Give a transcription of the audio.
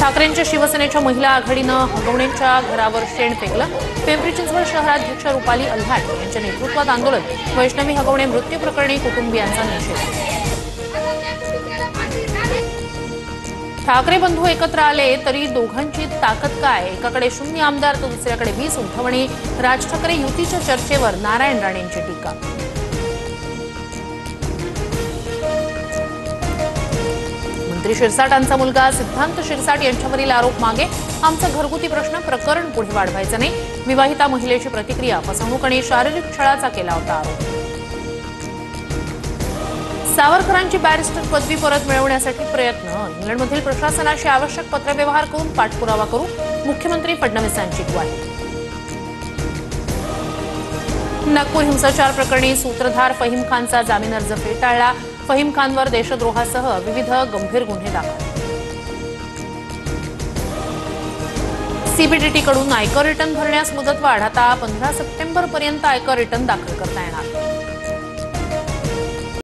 ठाकरेंच्या शिवसेनेच्या महिला आघाडीनं हगवणेंच्या घरावर शेण फेकलं। पिंपरी चिंचवड शहराध्यक्ष रुपाली अल्हाट यांच्या नेतृत्वात आंदोलन। वैष्णवी हगवणे मृत्यू प्रकरणी कुटुंबियांचा निषेध। ठाकरे बंधू एकत्र आले तरी दोघांची ताकद काय? एकाकडे 0 आमदार तर दुसऱ्याकडे 20 उद्धव आणि राज ठाकरे युतीच्या चर्चेवर नारायण राणेंची टीका। मंत्री शिरसाटांचा मुलगा सिद्धांत शिरसाट यांच्यावरील आरोप मागे। आमचा घरगुती प्रश्न प्रकरण पुढे वाढवायचं नाही। विवाहिता महिलेची प्रतिक्रिया। फसवणूक आणि शारीरिक छळाचा केला होता आरोप। सावरकरांची बॅरिस्टर पदवी परत मिळवण्यासाठी प्रयत्न। इंग्लंडमधील प्रशासनाशी आवश्यक पत्रव्यवहार करून पाठपुरावा करू। मुख्यमंत्री फडणवीसांची ग्वाही। नागपूर हिंसाचार प्रकरणी सूत्रधार फहीम खानचा जामीन अर्ज फेटाळला। फहीम खानवर देशद्रोहासह विविध गंभीर गुन्हे दाखल। सीबीडीटीकडून आयकर रिटर्न भरण्यास मुदतवाढ। आता 15 सप्टेंबरपर्यंत आयकर रिटर्न दाखल करता येणार।